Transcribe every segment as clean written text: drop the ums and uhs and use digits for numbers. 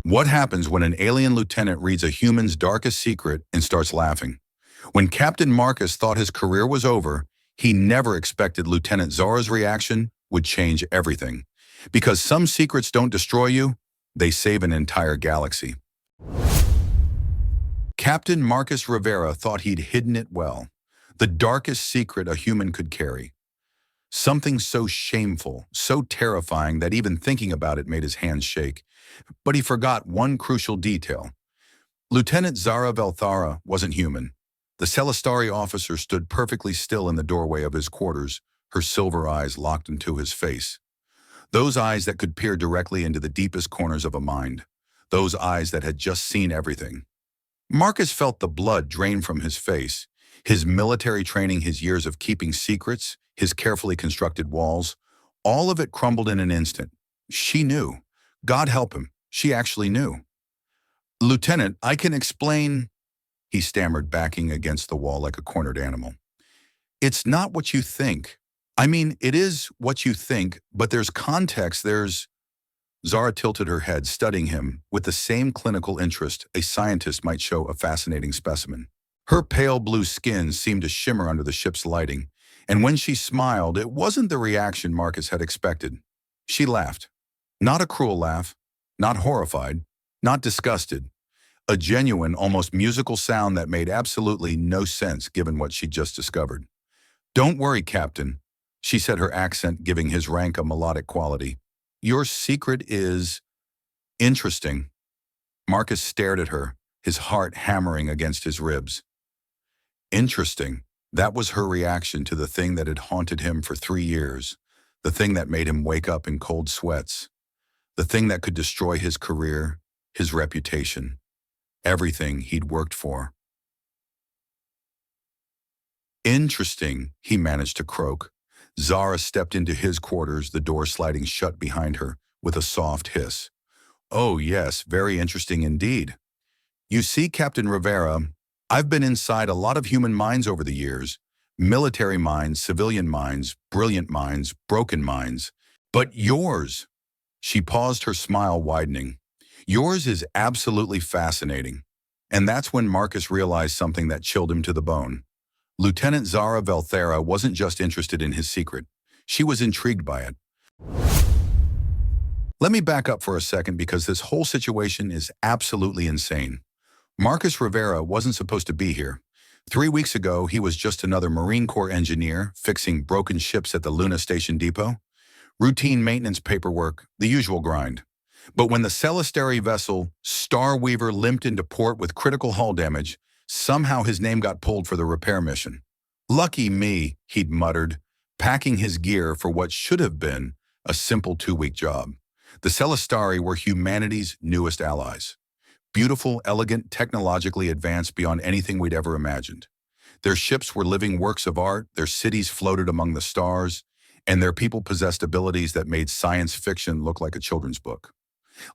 What happens when an alien lieutenant reads a human's darkest secret and starts laughing? When Captain Marcus thought his career was over, he never expected Lieutenant Zara's reaction would change everything. Because some secrets don't destroy you, they save an entire galaxy. Captain Marcus Rivera thought he'd hidden it well. The darkest secret a human could carry. Something so shameful, so terrifying that even thinking about it made his hands shake. But he forgot one crucial detail. Lieutenant Zara Velthara wasn't human. The Celestari officer stood perfectly still in the doorway of his quarters, her silver eyes locked into his face. Those eyes that could peer directly into the deepest corners of a mind. Those eyes that had just seen everything. Marcus felt the blood drain from his face. His military training, his years of keeping secrets, his carefully constructed walls, all of it crumbled in an instant. She knew. God help him, she actually knew. "Lieutenant, I can explain," he stammered, backing against the wall like a cornered animal. "It's not what you think. I mean, it is what you think, but there's context, there's—" Zara tilted her head, studying him with the same clinical interest a scientist might show a fascinating specimen. Her pale blue skin seemed to shimmer under the ship's lighting, and when she smiled, it wasn't the reaction Marcus had expected. She laughed. Not a cruel laugh, not horrified, not disgusted. A genuine, almost musical sound that made absolutely no sense given what she'd just discovered. "Don't worry, Captain," she said, her accent giving his rank a melodic quality. "Your secret is interesting." Marcus stared at her, his heart hammering against his ribs. Interesting. That was her reaction to the thing that had haunted him for 3 years, the thing that made him wake up in cold sweats, the thing that could destroy his career, his reputation, everything he'd worked for. "Interesting," he managed to croak. Zara stepped into his quarters, the door sliding shut behind her with a soft hiss. "Oh yes, very interesting indeed. You see, Captain Rivera, I've been inside a lot of human minds over the years. Military minds, civilian minds, brilliant minds, broken minds. But yours," she paused, her smile widening, "yours is absolutely fascinating." And that's when Marcus realized something that chilled him to the bone. Lieutenant Zara Velthara wasn't just interested in his secret. She was intrigued by it. Let me back up for a second because this whole situation is absolutely insane. Marcus Rivera wasn't supposed to be here. 3 weeks ago, he was just another Marine Corps engineer fixing broken ships at the Luna Station Depot. Routine maintenance paperwork, the usual grind. But when the Celestari vessel Starweaver limped into port with critical hull damage, somehow his name got pulled for the repair mission. "Lucky me," he'd muttered, packing his gear for what should have been a simple 2-week job. The Celestari were humanity's newest allies. Beautiful, elegant, technologically advanced beyond anything we'd ever imagined. Their ships were living works of art, their cities floated among the stars, and their people possessed abilities that made science fiction look like a children's book.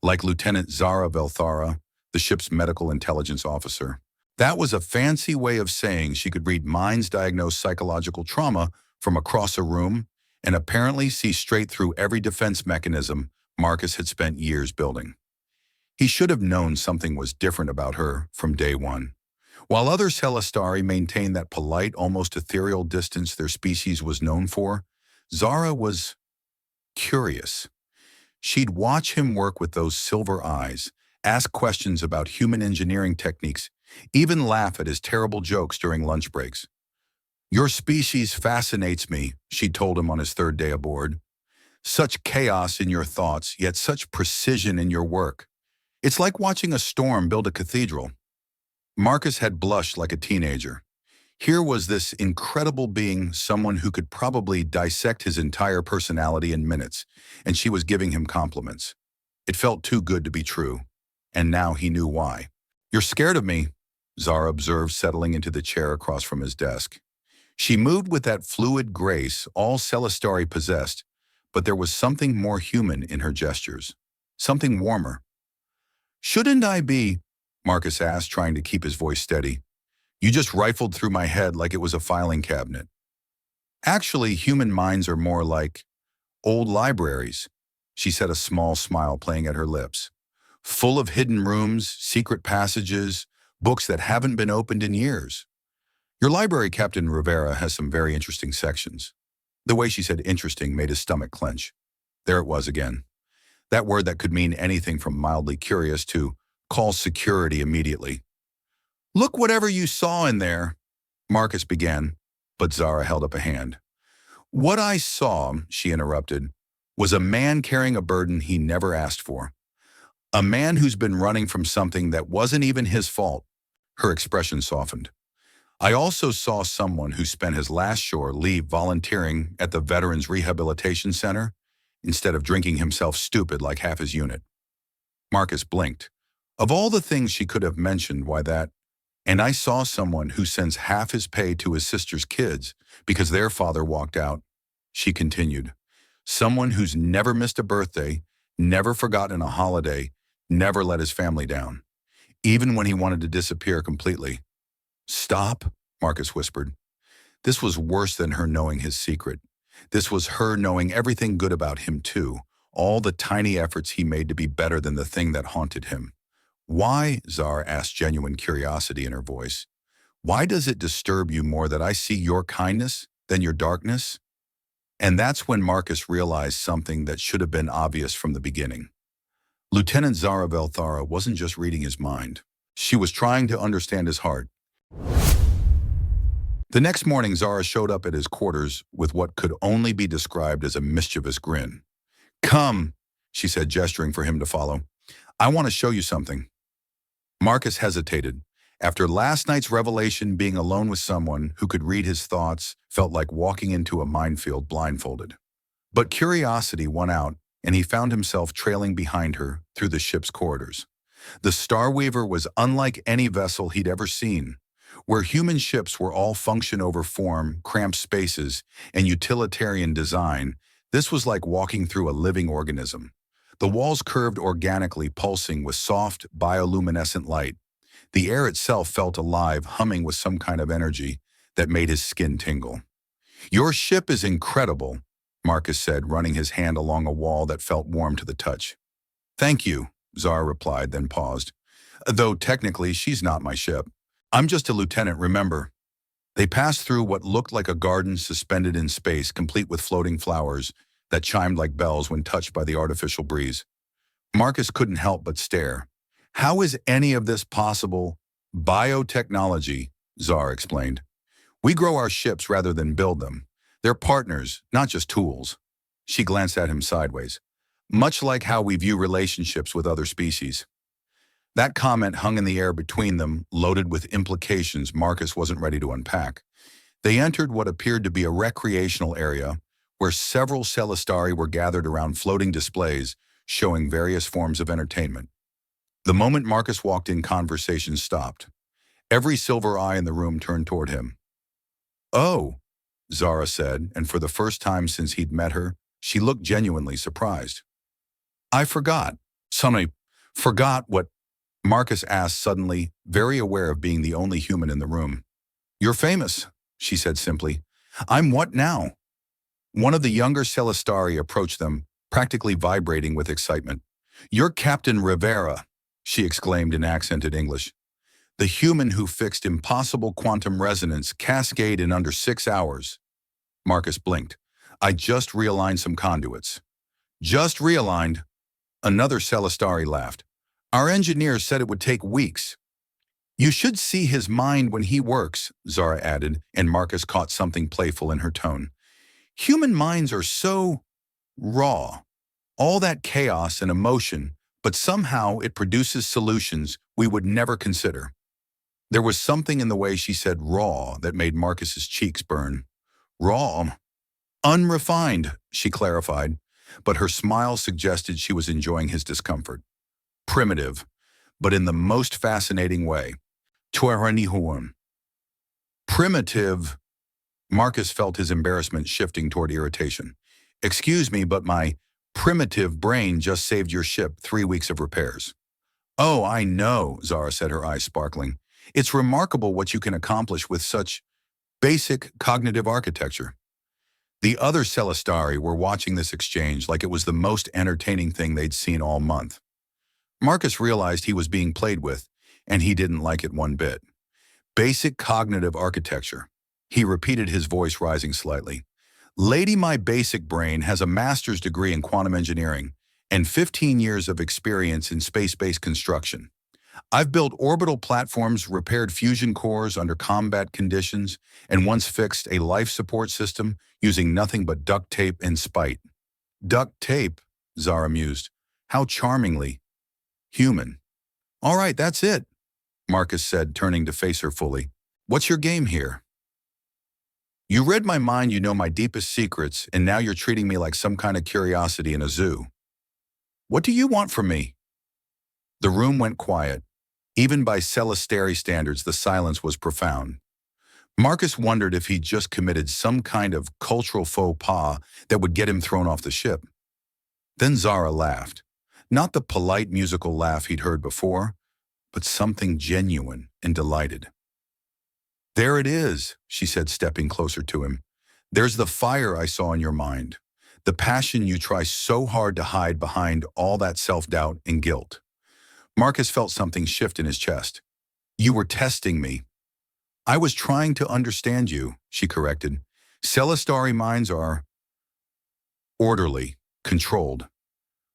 Like Lieutenant Zara Velthara, the ship's medical intelligence officer. That was a fancy way of saying she could read minds, diagnose psychological trauma from across a room, and apparently see straight through every defense mechanism Marcus had spent years building. He should have known something was different about her from day one. While other Celestari maintained that polite, almost ethereal distance their species was known for, Zara was curious. She'd watch him work with those silver eyes, ask questions about human engineering techniques, even laugh at his terrible jokes during lunch breaks. "Your species fascinates me," she told him on his 3rd day aboard. "Such chaos in your thoughts, yet such precision in your work. It's like watching a storm build a cathedral." Marcus had blushed like a teenager. Here was this incredible being, someone who could probably dissect his entire personality in minutes, and she was giving him compliments. It felt too good to be true, and now he knew why. "You're scared of me," Zara observed, settling into the chair across from his desk. She moved with that fluid grace all Celestari possessed, but there was something more human in her gestures, something warmer. "Shouldn't I be?" Marcus asked, trying to keep his voice steady. "You just rifled through my head like it was a filing cabinet." "Actually, human minds are more like old libraries," she said, a small smile playing at her lips. full of hidden rooms, secret passages, books that haven't been opened in years. Your library, Captain Rivera, has some very interesting sections. The way she said interesting made his stomach clench. There it was again. That word that could mean anything from mildly curious to call security immediately. Look whatever you saw in there, Marcus began, but Zara held up a hand. What I saw, she interrupted, was a man carrying a burden he never asked for. A man who's been running from something that wasn't even his fault. Her expression softened. I also saw someone who spent his last shore leave volunteering at the Veterans Rehabilitation Center instead of drinking himself stupid like half his unit. Marcus blinked. Of all the things she could have mentioned, why that? And I saw someone who sends half his pay to his sister's kids because their father walked out. She continued. Someone who's never missed a birthday, never forgotten a holiday, never let his family down, even when he wanted to disappear completely. Stop, Marcus whispered. This was worse than her knowing his secret. This was her knowing everything good about him too, all the tiny efforts he made to be better than the thing that haunted him. Why, Zara asked, genuine curiosity in her voice, why does it disturb you more that I see your kindness than your darkness? And that's when Marcus realized something that should have been obvious from the beginning. Lieutenant Zara Velthara wasn't just reading his mind. She was trying to understand his heart. The next morning, Zara showed up at his quarters with what could only be described as a mischievous grin. Come, she said, gesturing for him to follow. I want to show you something. Marcus hesitated. After last night's revelation, being alone with someone who could read his thoughts felt like walking into a minefield blindfolded. But curiosity won out, and he found himself trailing behind her through the ship's corridors. The Star Weaver was unlike any vessel he'd ever seen. Where human ships were all function over form, cramped spaces, and utilitarian design, this was like walking through a living organism. The walls curved organically, pulsing with soft, bioluminescent light. The air itself felt alive, humming with some kind of energy that made his skin tingle. Your ship is incredible, Marcus said, running his hand along a wall that felt warm to the touch. Thank you, Zara replied, then paused. Though technically she's not my ship. I'm just a lieutenant, remember. They passed through what looked like a garden suspended in space, complete with floating flowers that chimed like bells when touched by the artificial breeze. Marcus couldn't help but stare. How is any of this possible? Biotechnology, Zara explained. We grow our ships rather than build them. They're partners, not just tools. She glanced at him sideways. Much like how we view relationships with other species. That comment hung in the air between them, loaded with implications Marcus wasn't ready to unpack. They entered what appeared to be a recreational area where several Celestari were gathered around floating displays showing various forms of entertainment. The moment Marcus walked in, conversation stopped. Every silver eye in the room turned toward him. Oh, Zara said, and for the first time since he'd met her, she looked genuinely surprised. I forgot. Suddenly, forgot what? Marcus asked suddenly, very aware of being the only human in the room. You're famous, she said simply. I'm what now? One of the younger Celestari approached them, practically vibrating with excitement. You're Captain Rivera, she exclaimed in accented English. The human who fixed impossible quantum resonance cascade in under 6 hours. Marcus blinked. I just realigned some conduits. Just realigned? Another Celestari laughed. Our engineers said it would take weeks. You should see his mind when he works, Zara added, and Marcus caught something playful in her tone. Human minds are so raw. All that chaos and emotion, but somehow it produces solutions we would never consider. There was something in the way she said raw that made Marcus's cheeks burn. Raw? Unrefined, she clarified, but her smile suggested she was enjoying his discomfort. Primitive, but in the most fascinating way. Tuaranihuan. Primitive. Marcus felt his embarrassment shifting toward irritation. Excuse me, but my primitive brain just saved your ship 3 weeks of repairs. Oh, I know, Zara said, her eyes sparkling. It's remarkable what you can accomplish with such basic cognitive architecture. The other Celestari were watching this exchange like it was the most entertaining thing they'd seen all month. Marcus realized he was being played with, and he didn't like it one bit. Basic cognitive architecture. He repeated, his voice rising slightly. Lady, my basic brain has a master's degree in quantum engineering and 15 years of experience in space-based construction. I've built orbital platforms, repaired fusion cores under combat conditions, and once fixed a life support system using nothing but duct tape and spite. Duct tape, Zara mused. How charmingly human. All right, that's it, Marcus said, turning to face her fully. What's your game here? You read my mind, you know my deepest secrets, and now you're treating me like some kind of curiosity in a zoo. What do you want from me? The room went quiet. Even by Celestari standards, the silence was profound. Marcus wondered if he'd just committed some kind of cultural faux pas that would get him thrown off the ship. Then Zara laughed. Not the polite musical laugh he'd heard before, but something genuine and delighted. There it is, she said, stepping closer to him. There's the fire I saw in your mind, the passion you try so hard to hide behind all that self-doubt and guilt. Marcus felt something shift in his chest. You were testing me. I was trying to understand you, she corrected. Celestari minds are orderly, controlled.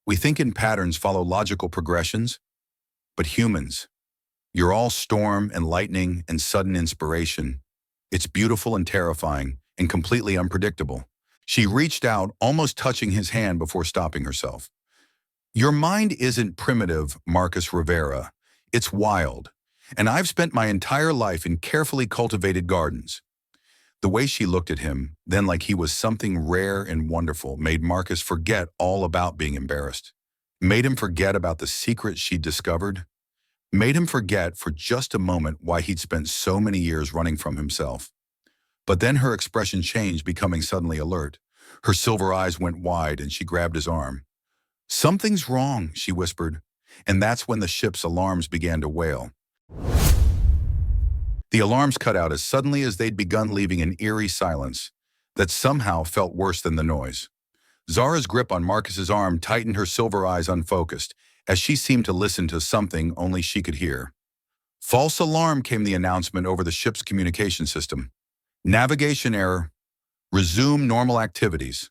We think in patterns, follow logical progressions, but humans, you're all storm and lightning and sudden inspiration. It's beautiful and terrifying and completely unpredictable. She reached out, almost touching his hand before stopping herself. Your mind isn't primitive, Marcus Rivera. It's wild. And I've spent my entire life in carefully cultivated gardens. The way she looked at him, then like he was something rare and wonderful, made Marcus forget all about being embarrassed. Made him forget about the secrets she'd discovered. Made him forget for just a moment why he'd spent so many years running from himself. But then her expression changed, becoming suddenly alert. Her silver eyes went wide and she grabbed his arm. Something's wrong, she whispered, and that's when the ship's alarms began to wail. The alarms cut out as suddenly as they'd begun, leaving an eerie silence that somehow felt worse than the noise. Zara's grip on Marcus's arm tightened, her silver eyes unfocused, as she seemed to listen to something only she could hear. False alarm, came the announcement over the ship's communication system. Navigation error. Resume normal activities.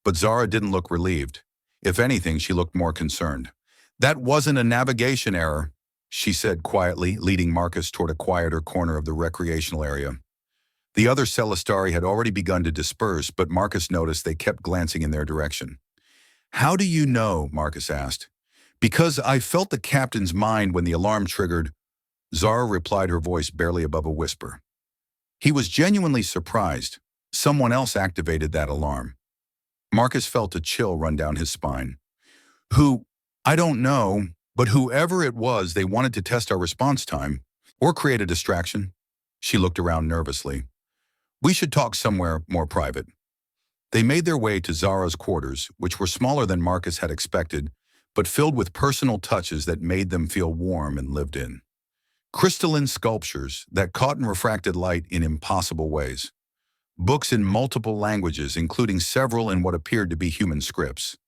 But Zara didn't look relieved. If anything, she looked more concerned. That wasn't a navigation error, she said quietly, leading Marcus toward a quieter corner of the recreational area. The other Celestari had already begun to disperse, but Marcus noticed they kept glancing in their direction. How do you know? Marcus asked. Because I felt the captain's mind when the alarm triggered, Zara replied, her voice barely above a whisper. He was genuinely surprised. Someone else activated that alarm. Marcus felt a chill run down his spine. Who? I don't know, but whoever it was, they wanted to test our response time or create a distraction. She looked around nervously. We should talk somewhere more private. They made their way to Zara's quarters, which were smaller than Marcus had expected, but filled with personal touches that made them feel warm and lived in. Crystalline sculptures that caught and refracted light in impossible ways. Books in multiple languages, including several in what appeared to be human scripts.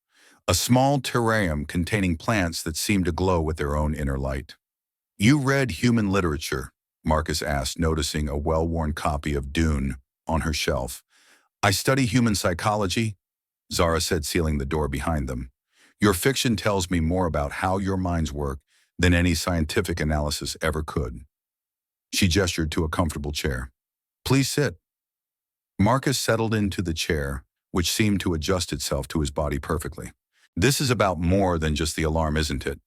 A small terrarium containing plants that seemed to glow with their own inner light. You read human literature? Marcus asked, noticing a well-worn copy of Dune on her shelf. I study human psychology, Zara said, sealing the door behind them. Your fiction tells me more about how your minds work than any scientific analysis ever could. She gestured to a comfortable chair. Please sit. Marcus settled into the chair, which seemed to adjust itself to his body perfectly. This is about more than just the alarm, isn't it?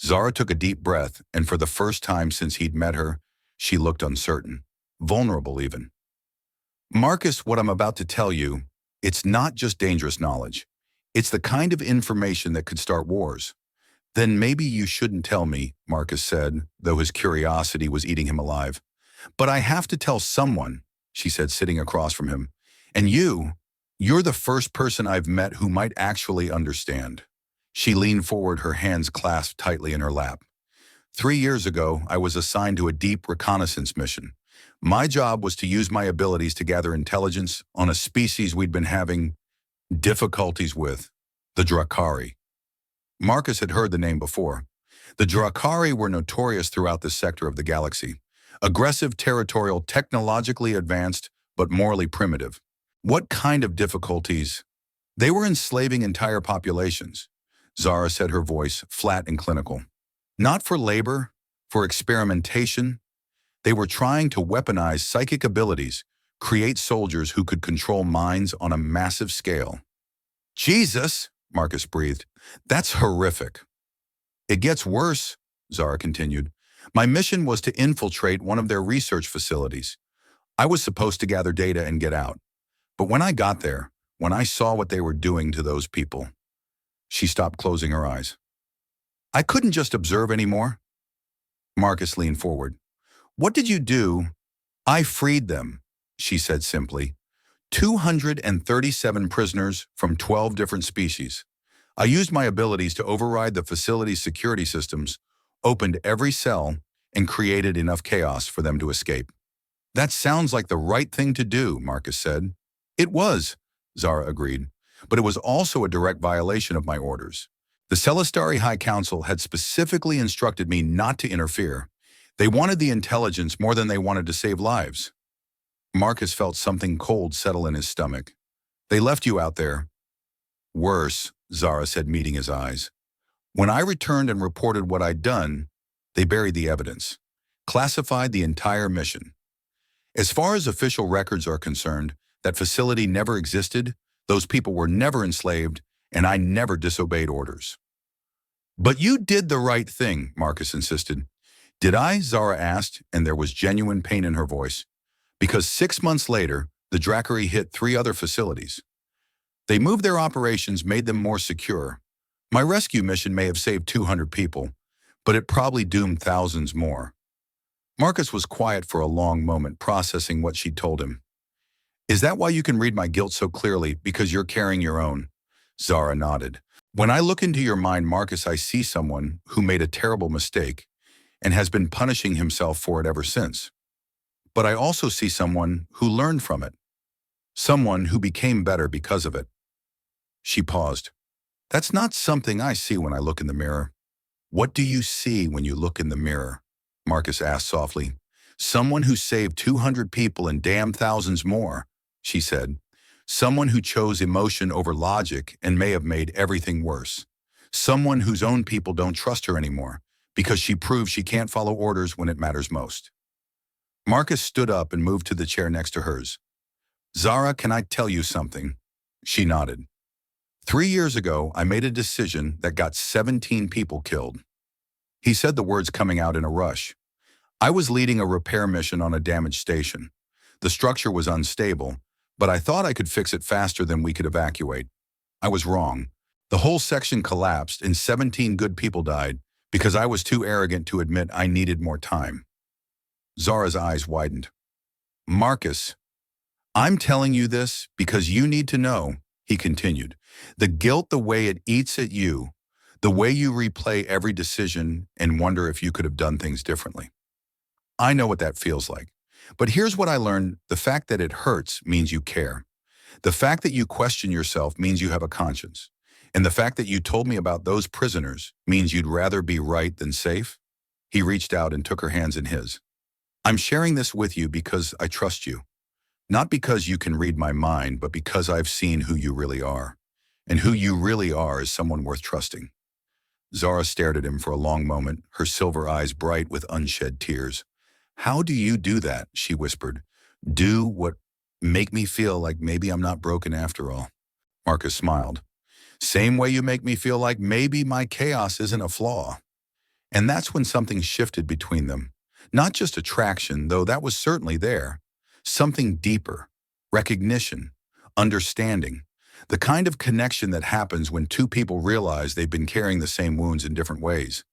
Zara took a deep breath, and for the first time since he'd met her, she looked uncertain, vulnerable even. Marcus, what I'm about to tell you, it's not just dangerous knowledge. It's the kind of information that could start wars. Then maybe you shouldn't tell me, Marcus said, though his curiosity was eating him alive. But I have to tell someone, she said, sitting across from him. And you're the first person I've met who might actually understand. She leaned forward, her hands clasped tightly in her lap. 3 years ago, I was assigned to a deep reconnaissance mission. My job was to use my abilities to gather intelligence on a species we'd been having difficulties with, the Drakari. Marcus had heard the name before. The Drakari were notorious throughout this sector of the galaxy. Aggressive, territorial, technologically advanced, but morally primitive. What kind of difficulties? They were enslaving entire populations. Zara said, her voice flat and clinical. Not for labor, for experimentation. They were trying to weaponize psychic abilities, create soldiers who could control minds on a massive scale. Jesus, Marcus breathed. That's horrific. It gets worse, Zara continued. My mission was to infiltrate one of their research facilities. I was supposed to gather data and get out. But when I got there, when I saw what they were doing to those people, she stopped, closing her eyes. I couldn't just observe anymore. Marcus leaned forward. What did you do? I freed them, she said simply. 237 prisoners from 12 different species. I used my abilities to override the facility's security systems, opened every cell, and created enough chaos for them to escape. That sounds like the right thing to do, Marcus said. It was, Zara agreed, but it was also a direct violation of my orders. The Celestari High Council had specifically instructed me not to interfere. They wanted the intelligence more than they wanted to save lives. Marcus felt something cold settle in his stomach. They left you out there. Worse, Zara said, meeting his eyes. When I returned and reported what I'd done, they buried the evidence, classified the entire mission. As far as official records are concerned, that facility never existed, those people were never enslaved, and I never disobeyed orders. But you did the right thing, Marcus insisted. Did I? Zara asked, and there was genuine pain in her voice. Because 6 months later, the Drakari hit 3 other facilities. They moved their operations, made them more secure. My rescue mission may have saved 200 people, but it probably doomed thousands more. Marcus was quiet for a long moment, processing what she'd told him. Is that why you can read my guilt so clearly, because you're carrying your own? Zara nodded. When I look into your mind, Marcus, I see someone who made a terrible mistake and has been punishing himself for it ever since. But I also see someone who learned from it. Someone who became better because of it. She paused. That's not something I see when I look in the mirror. What do you see when you look in the mirror? Marcus asked softly. Someone who saved 200 people and damned thousands more, she said. Someone who chose emotion over logic and may have made everything worse. Someone whose own people don't trust her anymore because she proves she can't follow orders when it matters most. Marcus stood up and moved to the chair next to hers. Zara, can I tell you something? She nodded. 3 years ago, I made a decision that got 17 people killed. He said the words coming out in a rush. I was leading a repair mission on a damaged station. The structure was unstable, but I thought I could fix it faster than we could evacuate. I was wrong. The whole section collapsed and 17 good people died because I was too arrogant to admit I needed more time. Zara's eyes widened. Marcus, I'm telling you this because you need to know, he continued. The guilt, the way it eats at you, the way you replay every decision and wonder if you could have done things differently. I know what that feels like. But here's what I learned. The fact that it hurts means you care. The fact that you question yourself means you have a conscience. And the fact that you told me about those prisoners means you'd rather be right than safe. He reached out and took her hands in his. I'm sharing this with you because I trust you. Not because you can read my mind, but because I've seen who you really are. And who you really are is someone worth trusting. Zara stared at him for a long moment, her silver eyes bright with unshed tears. How do you do that? She whispered. Do what? Make me feel like maybe I'm not broken after all. Marcus smiled. Same way you make me feel like maybe my chaos isn't a flaw. And that's when something shifted between them. Not just attraction, though that was certainly there. Something deeper. Recognition. Understanding. The kind of connection that happens when two people realize they've been carrying the same wounds in different ways.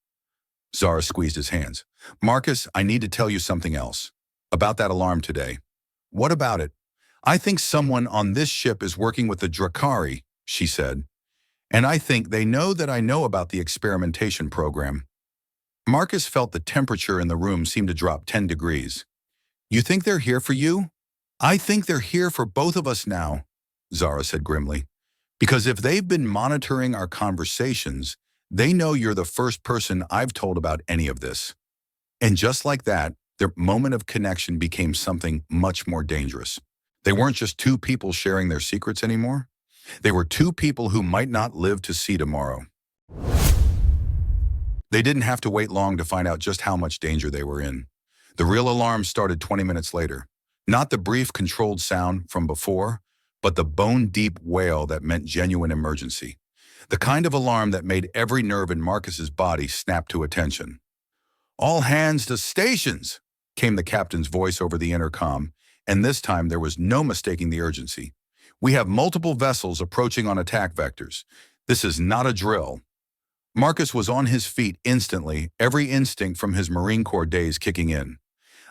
Zara squeezed his hands. Marcus, I need to tell you something else. About that alarm today. What about it? I think someone on this ship is working with the Drakari, she said. And I think they know that I know about the experimentation program. Marcus felt the temperature in the room seem to drop 10 degrees. You think they're here for you? I think they're here for both of us now, Zara said grimly. Because if they've been monitoring our conversations, They know you're the first person I've told about any of this. And just like that, their moment of connection became something much more dangerous. They weren't just two people sharing their secrets anymore. They were two people who might not live to see tomorrow. They didn't have to wait long to find out just how much danger they were in. The real alarm started 20 minutes later. Not the brief, controlled sound from before, but the bone-deep wail that meant genuine emergency. The kind of alarm that made every nerve in Marcus's body snap to attention. "All hands to stations," came the captain's voice over the intercom, and this time there was no mistaking the urgency. "We have multiple vessels approaching on attack vectors. This is not a drill." Marcus was on his feet instantly, every instinct from his Marine Corps days kicking in.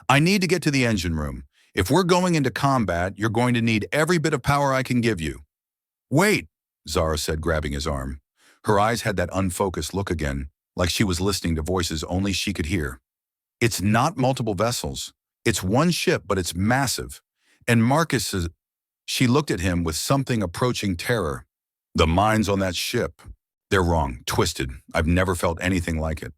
"I need to get to the engine room. If we're going into combat, you're going to need every bit of power I can give you." "Wait," Zara said, grabbing his arm. Her eyes had that unfocused look again, like she was listening to voices only she could hear. "It's not multiple vessels. It's one ship, but it's massive." And she looked at him with something approaching terror. "The mines on that ship. They're wrong, twisted. I've never felt anything like it."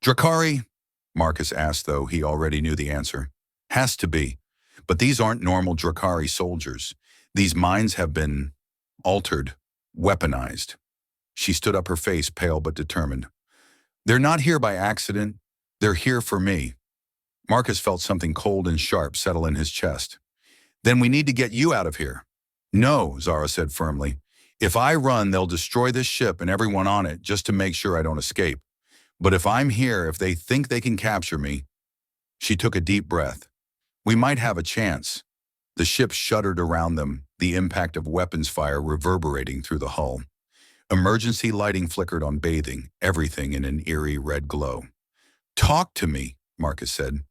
"Drakari?" Marcus asked, though he already knew the answer. "Has to be. But these aren't normal Drakari soldiers. These mines have been altered, weaponized." She stood up, her face pale but determined. "They're not here by accident. They're here for me." Marcus felt something cold and sharp settle in his chest. "Then we need to get you out of here." "No," Zara said firmly. "If I run, they'll destroy this ship and everyone on it just to make sure I don't escape. But if I'm here, if they think they can capture me..." She took a deep breath. "We might have a chance." The ship shuddered around them, the impact of weapons fire reverberating through the hull. Emergency lighting flickered on bathing, everything in an eerie red glow. "Talk to me," Marcus said.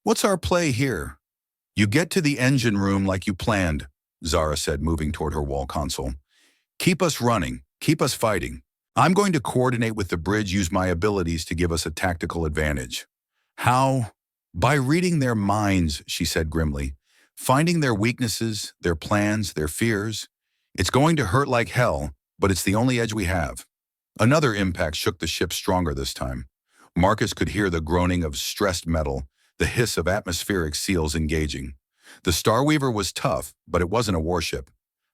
"What's our play here?" "You get to the engine room like you planned," Zara said, moving toward her wall console. "Keep us running. Keep us fighting. I'm going to coordinate with the bridge, use my abilities to give us a tactical advantage." "How?" "By reading their minds," she said grimly. "Finding their weaknesses, their plans, their fears. It's going to hurt like hell, but it's the only edge we have." Another impact shook the ship stronger this time. Marcus could hear the groaning of stressed metal, the hiss of atmospheric seals engaging. The Starweaver was tough, but it wasn't a warship.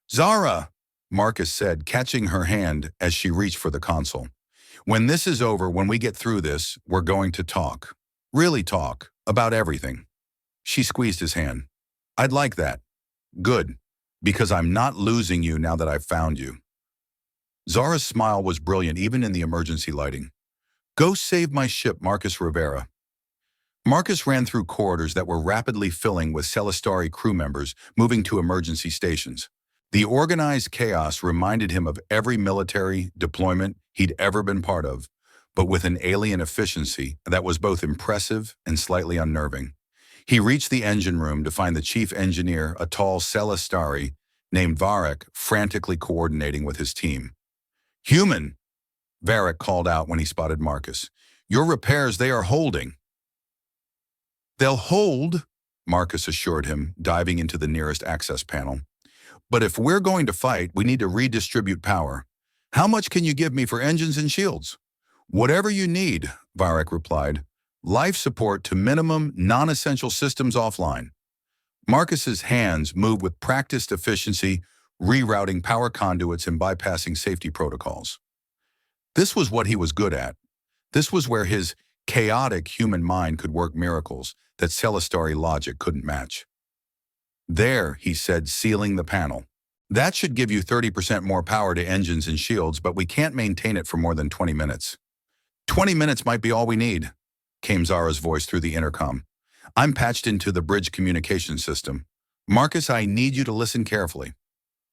"Zara!" Marcus said, catching her hand as she reached for the console. "When this is over, when we get through this, we're going to talk. Really talk. About everything." She squeezed his hand. "I'd like that." "Good. Because I'm not losing you now that I've found you." Zara's smile was brilliant even in the emergency lighting. "Go save my ship, Marcus Rivera." Marcus ran through corridors that were rapidly filling with Celestari crew members moving to emergency stations. The organized chaos reminded him of every military deployment he'd ever been part of, but with an alien efficiency that was both impressive and slightly unnerving. He reached the engine room to find the chief engineer, a tall Celestari named Varek, frantically coordinating with his team. "Human," Varek called out when he spotted Marcus. "Your repairs, they are holding." "They'll hold," Marcus assured him, diving into the nearest access panel. "But if we're going to fight, we need to redistribute power. How much can you give me for engines and shields?" "Whatever you need," Varek replied. "Life support to minimum, non-essential systems offline." Marcus's hands moved with practiced efficiency, rerouting power conduits and bypassing safety protocols. This was what he was good at. This was where his chaotic human mind could work miracles that Celestari logic couldn't match. "There," he said, sealing the panel. "That should give you 30% more power to engines and shields, but we can't maintain it for more than 20 minutes. 20 minutes might be all we need," came Zara's voice through the intercom. "I'm patched into the bridge communication system. Marcus, I need you to listen carefully."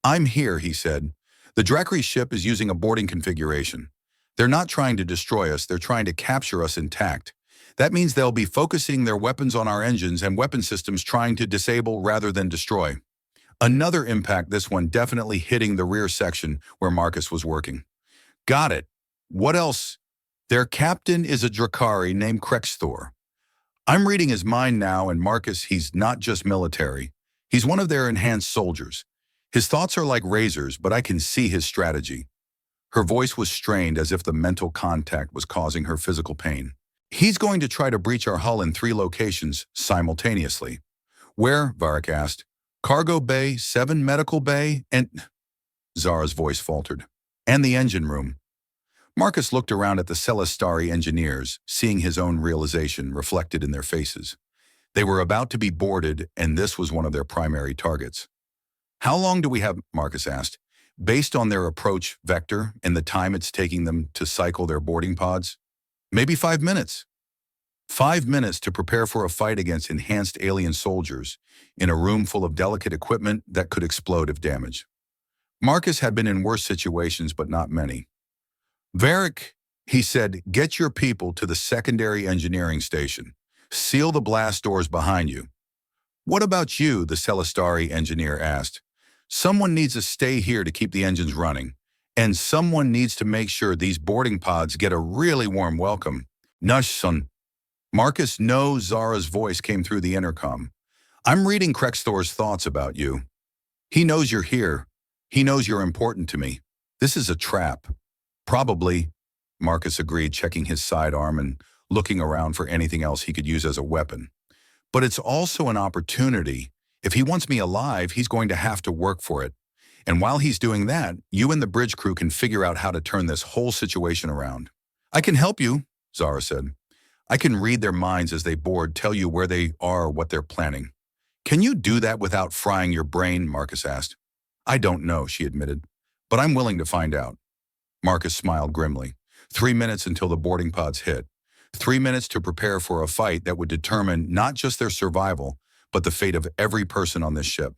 "I'm here," he said. "The Drakari ship is using a boarding configuration. They're not trying to destroy us, they're trying to capture us intact. That means they'll be focusing their weapons on our engines and weapon systems, trying to disable rather than destroy." Another impact, this one definitely hitting the rear section where Marcus was working. "Got it. What else?" "Their captain is a Drakari named Krexthor. I'm reading his mind now, and Marcus, he's not just military. He's one of their enhanced soldiers. His thoughts are like razors, but I can see his strategy." Her voice was strained as if the mental contact was causing her physical pain. He's going to try to breach our hull in 3 locations simultaneously. Where? Varric asked. Cargo bay, 7 medical bay, and... Zara's voice faltered. And the engine room. Marcus looked around at the Celestari engineers, seeing his own realization reflected in their faces. They were about to be boarded, and this was one of their primary targets. How long do we have? Marcus asked. Based on their approach vector and the time it's taking them to cycle their boarding pods? Maybe 5 minutes. 5 minutes to prepare for a fight against enhanced alien soldiers in a room full of delicate equipment that could explode if damaged. Marcus had been in worse situations, but not many. Varric, he said, get your people to the secondary engineering station. Seal the blast doors behind you. What about you? The Celestari engineer asked. Someone needs to stay here to keep the engines running, and someone needs to make sure these boarding pods get a really warm welcome. Nush, son. Marcus, no, Zara's voice came through the intercom. I'm reading Krexthor's thoughts about you. He knows you're here. He knows you're important to me. This is a trap. Probably, Marcus agreed, checking his sidearm and looking around for anything else he could use as a weapon. But it's also an opportunity. If he wants me alive, he's going to have to work for it. And while he's doing that, you and the bridge crew can figure out how to turn this whole situation around. I can help you, Zara said. I can read their minds as they board, tell you where they are, what they're planning. Can you do that without frying your brain? Marcus asked. I don't know, she admitted, but I'm willing to find out. Marcus smiled grimly. 3 minutes until the boarding pods hit. 3 minutes to prepare for a fight that would determine not just their survival, but the fate of every person on this ship.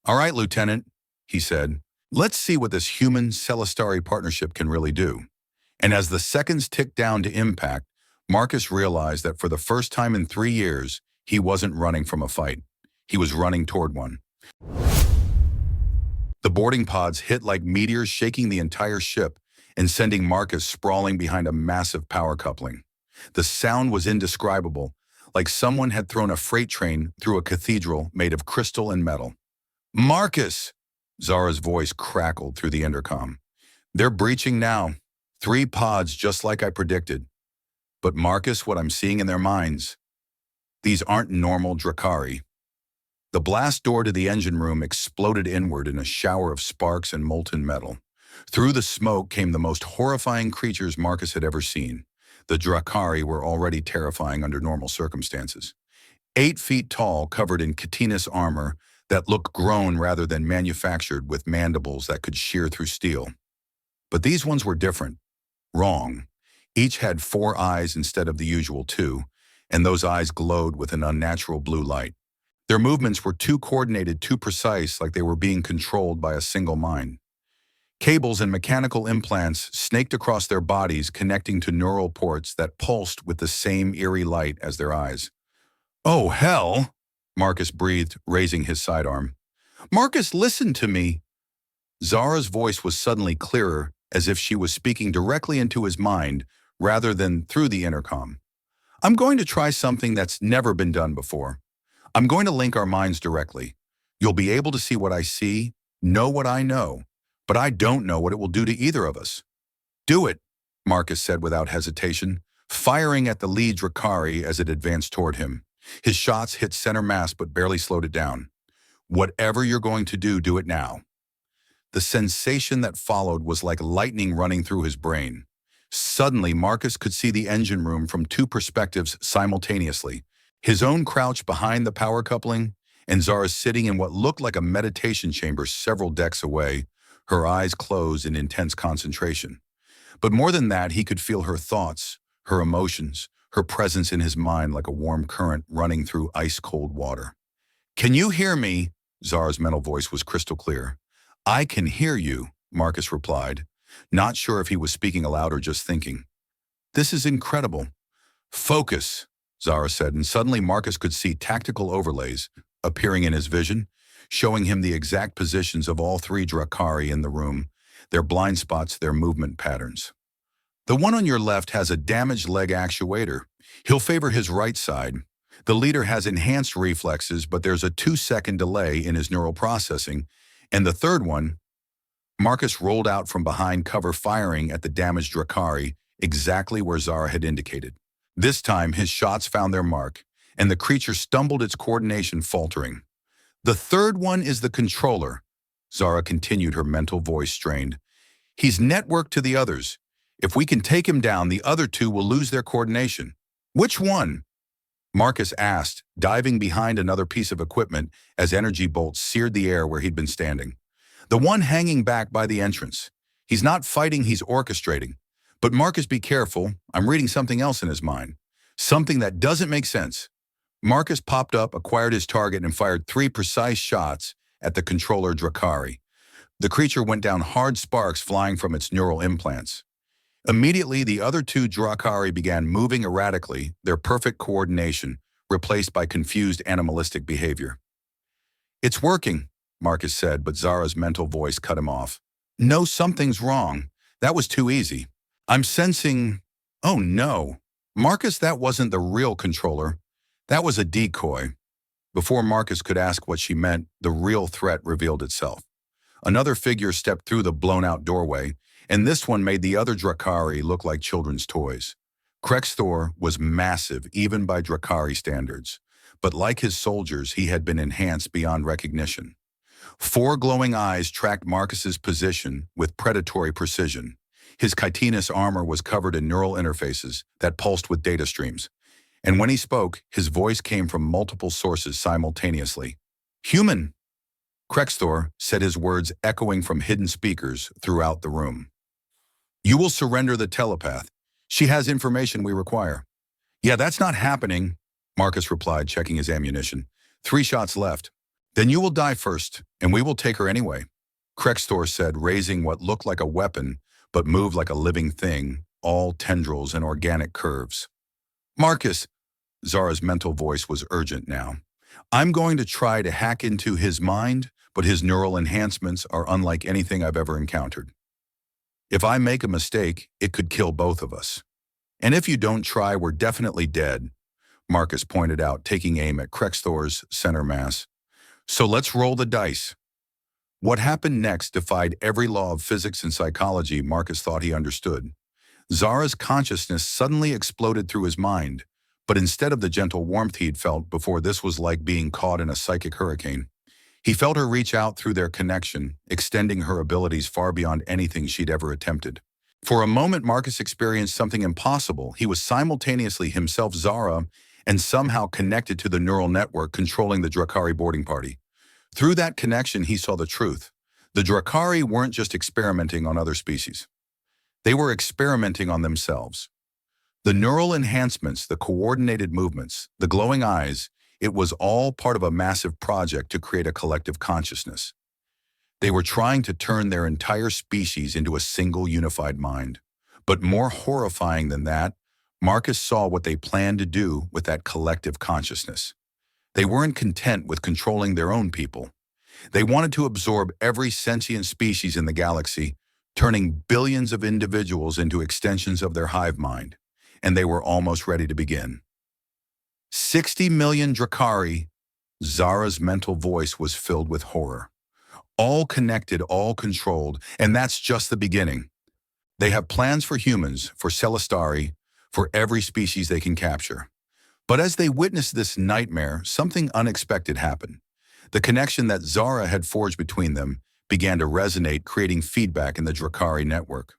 All right, Lieutenant, he said, let's see what this human Celestari partnership can really do. And as the seconds ticked down to impact, Marcus realized that for the first time in 3 years, he wasn't running from a fight. He was running toward one. The boarding pods hit like meteors, shaking the entire ship and sending Marcus sprawling behind a massive power coupling. The sound was indescribable, like someone had thrown a freight train through a cathedral made of crystal and metal. Marcus! Zara's voice crackled through the intercom. They're breaching now. 3 pods, just like I predicted. But Marcus, what I'm seeing in their minds, these aren't normal Drakari. The blast door to the engine room exploded inward in a shower of sparks and molten metal. Through the smoke came the most horrifying creatures Marcus had ever seen. The Drakari were already terrifying under normal circumstances. 8 feet tall, covered in chitinous armor that looked grown rather than manufactured, with mandibles that could shear through steel. But these ones were different. Wrong. Each had 4 eyes instead of the usual 2, and those eyes glowed with an unnatural blue light. Their movements were too coordinated, too precise, like they were being controlled by a single mind. Cables and mechanical implants snaked across their bodies, connecting to neural ports that pulsed with the same eerie light as their eyes. Oh, hell! Marcus breathed, raising his sidearm. Marcus, listen to me! Zara's voice was suddenly clearer, as if she was speaking directly into his mind rather than through the intercom. I'm going to try something that's never been done before. I'm going to link our minds directly. You'll be able to see what I see, know what I know, but I don't know what it will do to either of us. Do it, Marcus said without hesitation, firing at the lead Drakari as it advanced toward him. His shots hit center mass but barely slowed it down. Whatever you're going to do it now. The sensation that followed was like lightning running through his brain. Suddenly, Marcus could see the engine room from 2 perspectives simultaneously. His own crouched behind the power coupling, and Zara sitting in what looked like a meditation chamber several decks away, her eyes closed in intense concentration. But more than that, he could feel her thoughts, her emotions, her presence in his mind like a warm current running through ice-cold water. Can you hear me? Zara's mental voice was crystal clear. I can hear you, Marcus replied, not sure if he was speaking aloud or just thinking. This is incredible. Focus, Zara said, and suddenly Marcus could see tactical overlays appearing in his vision, showing him the exact positions of all 3 Drakari in the room, their blind spots, their movement patterns. The one on your left has a damaged leg actuator. He'll favor his right side. The leader has enhanced reflexes, but there's a 2-second delay in his neural processing. And the third one, Marcus rolled out from behind cover, firing at the damaged Drakari, exactly where Zara had indicated. This time, his shots found their mark, and the creature stumbled, its coordination faltering. "The third one is the controller," Zara continued, her mental voice strained. "He's networked to the others. If we can take him down, the other two will lose their coordination." "Which one?" Marcus asked, diving behind another piece of equipment as energy bolts seared the air where he'd been standing. "The one hanging back by the entrance. He's not fighting, he's orchestrating. But Marcus, be careful, I'm reading something else in his mind. Something that doesn't make sense." Marcus popped up, acquired his target, and fired 3 precise shots at the controller Drakari. The creature went down, hard sparks flying from its neural implants. Immediately, the other 2 Drakari began moving erratically, their perfect coordination replaced by confused animalistic behavior. "It's working," Marcus said, but Zara's mental voice cut him off. "No, something's wrong. That was too easy. I'm sensing—" "Oh no. Marcus, that wasn't the real controller. That was a decoy." Before Marcus could ask what she meant, the real threat revealed itself. Another figure stepped through the blown-out doorway, and this one made the other Drakari look like children's toys. Krexthor was massive, even by Drakari standards, but like his soldiers, he had been enhanced beyond recognition. 4 glowing eyes tracked Marcus's position with predatory precision. His chitinous armor was covered in neural interfaces that pulsed with data streams. And when he spoke, his voice came from multiple sources simultaneously. "Human!" Krexthor said, his words echoing from hidden speakers throughout the room. "You will surrender the telepath. She has information we require." "Yeah, that's not happening," Marcus replied, checking his ammunition. 3 shots left. "Then you will die first, and we will take her anyway," Krexthor said, raising what looked like a weapon, but moved like a living thing, all tendrils and organic curves. "Marcus," Zara's mental voice was urgent now, "I'm going to try to hack into his mind, but his neural enhancements are unlike anything I've ever encountered. If I make a mistake, it could kill both of us. And if you don't try, we're definitely dead," Marcus pointed out, taking aim at Krexthor's center mass. "So let's roll the dice." What happened next defied every law of physics and psychology Marcus thought he understood. Zara's consciousness suddenly exploded through his mind, but instead of the gentle warmth he'd felt before, this was like being caught in a psychic hurricane. He felt her reach out through their connection, extending her abilities far beyond anything she'd ever attempted. For a moment, Marcus experienced something impossible. He was simultaneously himself, Zara, and somehow connected to the neural network controlling the Drakari boarding party. Through that connection, he saw the truth. The Drakari weren't just experimenting on other species. They were experimenting on themselves. The neural enhancements, the coordinated movements, the glowing eyes, it was all part of a massive project to create a collective consciousness. They were trying to turn their entire species into a single unified mind. But more horrifying than that, Marcus saw what they planned to do with that collective consciousness. They weren't content with controlling their own people. They wanted to absorb every sentient species in the galaxy, turning billions of individuals into extensions of their hive mind. And they were almost ready to begin. 60 million Drakari, Zara's mental voice was filled with horror. All connected, all controlled, and that's just the beginning. They have plans for humans, for Celestari, for every species they can capture. But as they witnessed this nightmare, something unexpected happened. The connection that Zara had forged between them began to resonate, creating feedback in the Drakari network.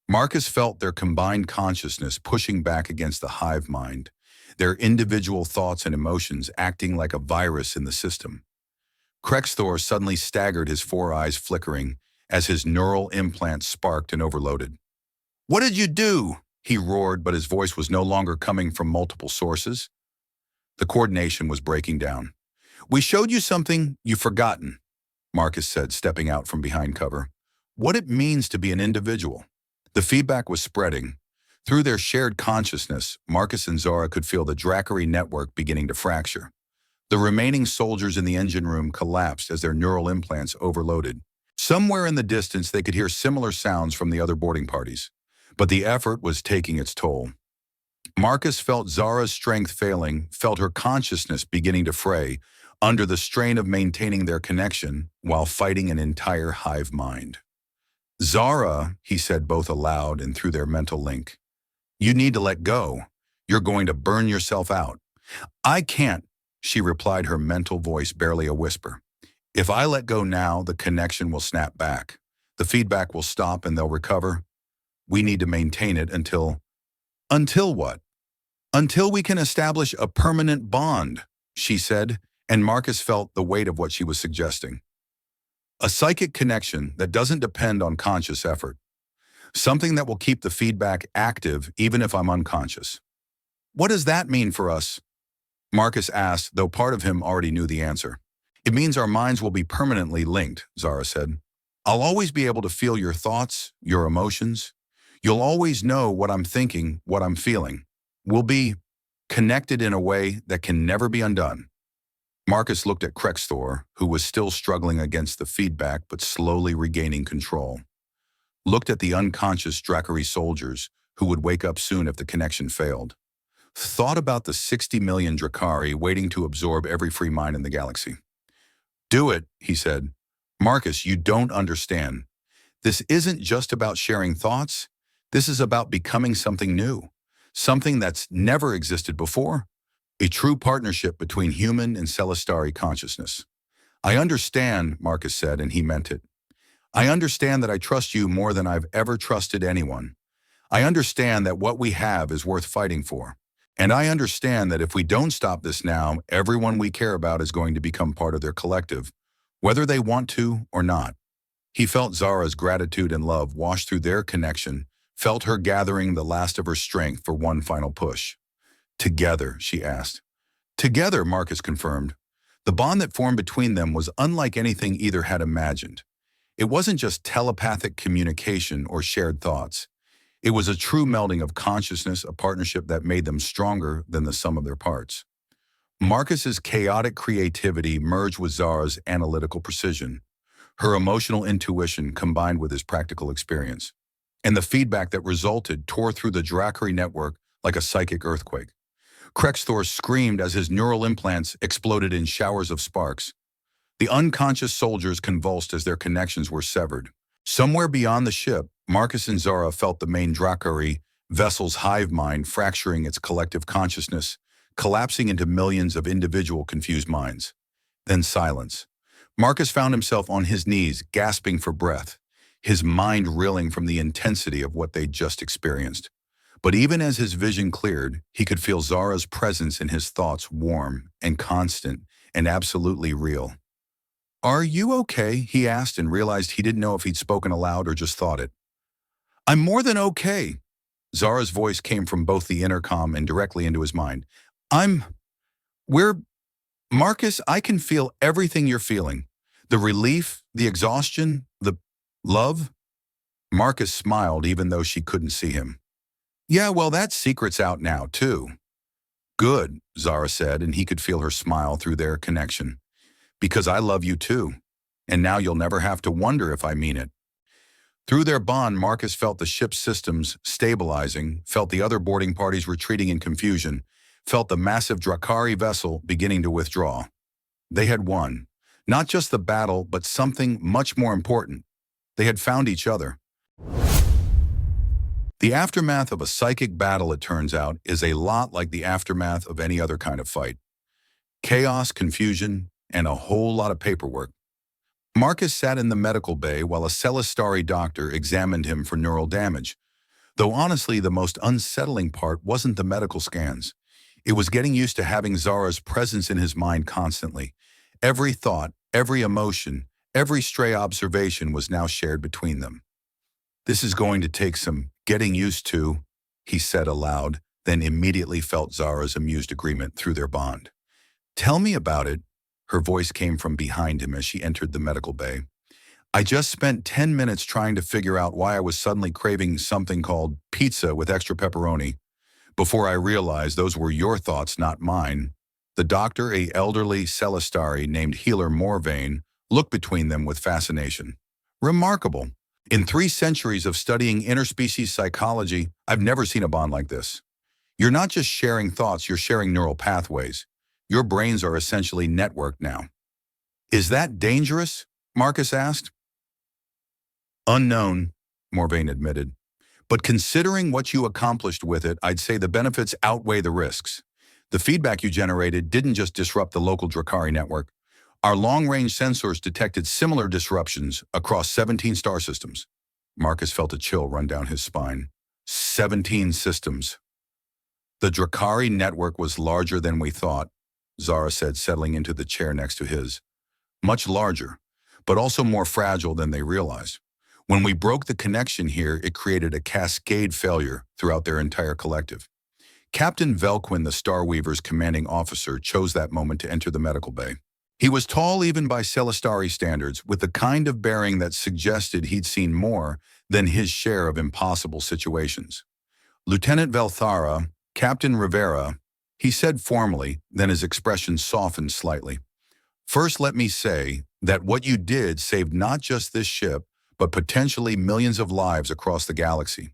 Marcus felt their combined consciousness pushing back against the hive mind, their individual thoughts and emotions acting like a virus in the system. Krexthor suddenly staggered, his 4 eyes flickering as his neural implants sparked and overloaded. "What did you do?" he roared, but his voice was no longer coming from multiple sources. The coordination was breaking down. "We showed you something you've forgotten," Marcus said, stepping out from behind cover. "What it means to be an individual." The feedback was spreading. Through their shared consciousness, Marcus and Zara could feel the Drakari network beginning to fracture. The remaining soldiers in the engine room collapsed as their neural implants overloaded. Somewhere in the distance, they could hear similar sounds from the other boarding parties. But the effort was taking its toll. Marcus felt Zara's strength failing, felt her consciousness beginning to fray under the strain of maintaining their connection while fighting an entire hive mind. Zara, he said both aloud and through their mental link. You need to let go. You're going to burn yourself out. I can't, she replied, her mental voice barely a whisper. If I let go now, the connection will snap back. The feedback will stop and they'll recover. We need to maintain it until what? Until we can establish a permanent bond, she said, and Marcus felt the weight of what she was suggesting. A psychic connection that doesn't depend on conscious effort. Something that will keep the feedback active even if I'm unconscious. What does that mean for us? Marcus asked, though part of him already knew the answer. It means our minds will be permanently linked, Zara said. I'll always be able to feel your thoughts, your emotions. You'll always know what I'm thinking, what I'm feeling. We'll be connected in a way that can never be undone. Marcus looked at Krexthor, who was still struggling against the feedback but slowly regaining control. Looked at the unconscious Drakari soldiers, who would wake up soon if the connection failed. Thought about the 60 million Drakari waiting to absorb every free mind in the galaxy. Do it, he said. Marcus, you don't understand. This isn't just about sharing thoughts. This is about becoming something new, something that's never existed before, a true partnership between human and Celestari consciousness. I understand, Marcus said, and he meant it. I understand that I trust you more than I've ever trusted anyone. I understand that what we have is worth fighting for. And I understand that if we don't stop this now, everyone we care about is going to become part of their collective, whether they want to or not. He felt Zara's gratitude and love wash through their connection, felt her gathering the last of her strength for one final push. Together, she asked. Together, Marcus confirmed. The bond that formed between them was unlike anything either had imagined. It wasn't just telepathic communication or shared thoughts. It was a true melding of consciousness, a partnership that made them stronger than the sum of their parts. Marcus's chaotic creativity merged with Zara's analytical precision, her emotional intuition combined with his practical experience. And the feedback that resulted tore through the Drakari network like a psychic earthquake. Krexthor screamed as his neural implants exploded in showers of sparks. The unconscious soldiers convulsed as their connections were severed. Somewhere beyond the ship, Marcus and Zara felt the main Drakari vessel's hive mind fracturing its collective consciousness, collapsing into millions of individual confused minds. Then silence. Marcus found himself on his knees, gasping for breath, his mind reeling from the intensity of what they'd just experienced. But even as his vision cleared, he could feel Zara's presence in his thoughts, warm and constant and absolutely real. Are you okay? He asked and realized he didn't know if he'd spoken aloud or just thought it. I'm more than okay. Zara's voice came from both the intercom and directly into his mind. Marcus, I can feel everything you're feeling. The relief, the exhaustion, the love. Marcus smiled even though she couldn't see him. Yeah, well, that secret's out now, too. Good, Zara said, and he could feel her smile through their connection. Because I love you too, and now you'll never have to wonder if I mean it. Through their bond, Marcus felt the ship's systems stabilizing, felt the other boarding parties retreating in confusion, felt the massive Drakari vessel beginning to withdraw. They had won. Not just the battle, but something much more important. They had found each other. The aftermath of a psychic battle, it turns out, is a lot like the aftermath of any other kind of fight. Chaos, confusion, and a whole lot of paperwork. Marcus sat in the medical bay while a Celestari doctor examined him for neural damage. Though honestly, the most unsettling part wasn't the medical scans. It was getting used to having Zara's presence in his mind constantly. Every thought, every emotion, every stray observation was now shared between them. This is going to take some getting used to, he said aloud, then immediately felt Zara's amused agreement through their bond. Tell me about it. Her voice came from behind him as she entered the medical bay. I just spent 10 minutes trying to figure out why I was suddenly craving something called pizza with extra pepperoni. Before I realized those were your thoughts, not mine. The doctor, a elderly Celestari named Healer Morvain, looked between them with fascination. Remarkable. In 3 centuries of studying interspecies psychology, I've never seen a bond like this. You're not just sharing thoughts, you're sharing neural pathways. Your brains are essentially networked now. Is that dangerous? Marcus asked. Unknown, Morvain admitted. But considering what you accomplished with it, I'd say the benefits outweigh the risks. The feedback you generated didn't just disrupt the local Drakari network. Our long-range sensors detected similar disruptions across 17 star systems. Marcus felt a chill run down his spine. 17 systems. The Drakari network was larger than we thought, Zara said, settling into the chair next to his. Much larger, but also more fragile than they realized. When we broke the connection here, it created a cascade failure throughout their entire collective. Captain Velquin, the Starweaver's commanding officer, chose that moment to enter the medical bay. He was tall even by Celestari standards, with the kind of bearing that suggested he'd seen more than his share of impossible situations. Lieutenant Velthara, Captain Rivera, he said formally, then his expression softened slightly. First, let me say that what you did saved not just this ship, but potentially millions of lives across the galaxy.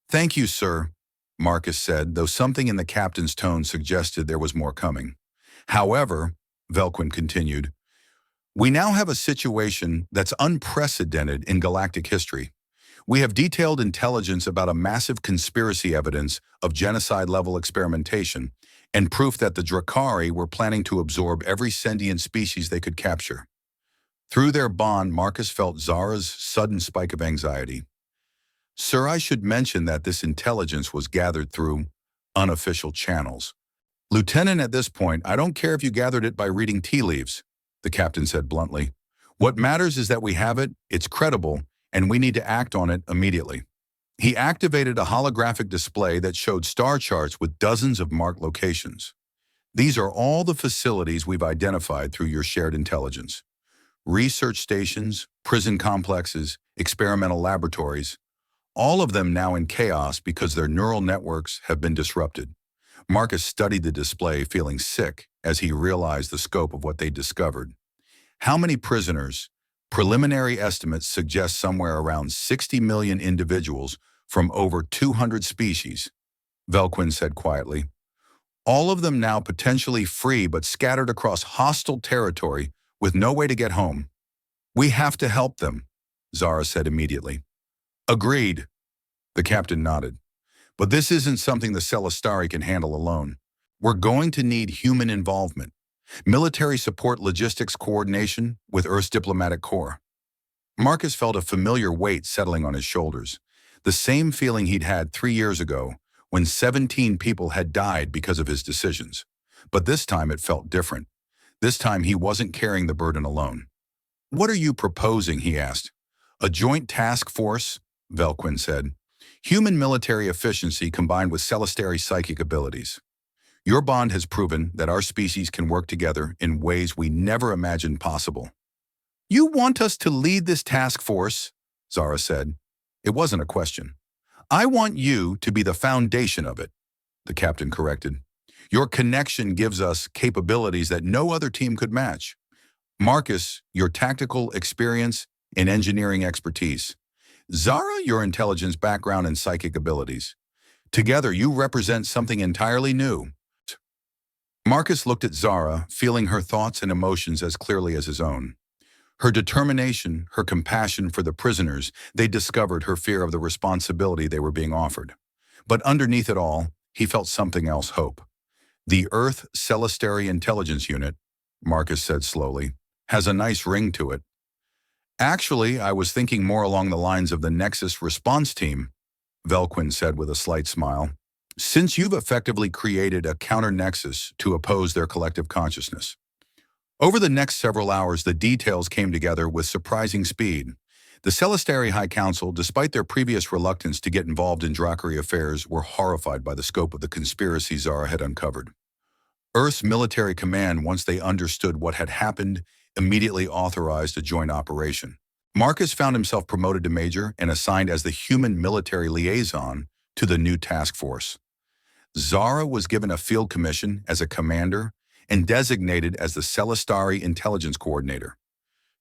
Thank you, sir, Marcus said, though something in the captain's tone suggested there was more coming. However, Velquin continued, we now have a situation that's unprecedented in galactic history. We have detailed intelligence about a massive conspiracy evidence of genocide-level experimentation and proof that the Drakari were planning to absorb every sentient species they could capture. Through their bond, Marcus felt Zara's sudden spike of anxiety. Sir, I should mention that this intelligence was gathered through unofficial channels. Lieutenant, at this point, I don't care if you gathered it by reading tea leaves, the captain said bluntly. What matters is that we have it, it's credible, and we need to act on it immediately. He activated a holographic display that showed star charts with dozens of marked locations. These are all the facilities we've identified through your shared intelligence. Research stations, prison complexes, experimental laboratories, all of them now in chaos because their neural networks have been disrupted. Marcus studied the display, feeling sick as he realized the scope of what they discovered. How many prisoners? Preliminary estimates suggest somewhere around 60 million individuals from over 200 species, Velquin said quietly. All of them now potentially free but scattered across hostile territory with no way to get home. We have to help them, Zara said immediately. Agreed, the captain nodded. But this isn't something the Celestari can handle alone. We're going to need human involvement, military support, logistics coordination with Earth's diplomatic corps. Marcus felt a familiar weight settling on his shoulders, the same feeling he'd had 3 years ago when 17 people had died because of his decisions. But this time it felt different. This time he wasn't carrying the burden alone. What are you proposing, he asked. A joint task force, Velquin said. Human military efficiency combined with Celestari psychic abilities. Your bond has proven that our species can work together in ways we never imagined possible. You want us to lead this task force? Zara said. It wasn't a question. I want you to be the foundation of it, the captain corrected. Your connection gives us capabilities that no other team could match. Marcus, your tactical experience and engineering expertise. Zara, your intelligence background and psychic abilities. Together, you represent something entirely new. Marcus looked at Zara, feeling her thoughts and emotions as clearly as his own. Her determination, her compassion for the prisoners, they discovered her fear of the responsibility they were being offered. But underneath it all, he felt something else, hope. The Earth Celestari Intelligence Unit, Marcus said slowly, has a nice ring to it. Actually, I was thinking more along the lines of the Nexus Response Team, Velquin said with a slight smile, since you've effectively created a counter-nexus to oppose their collective consciousness. Over the next several hours, the details came together with surprising speed. The Celestari High Council, despite their previous reluctance to get involved in Drakari affairs, were horrified by the scope of the conspiracy Zara had uncovered. Earth's military command, once they understood what had happened, immediately authorized a joint operation. Marcus found himself promoted to major and assigned as the human military liaison to the new task force. Zara was given a field commission as a commander and designated as the Celestari Intelligence Coordinator.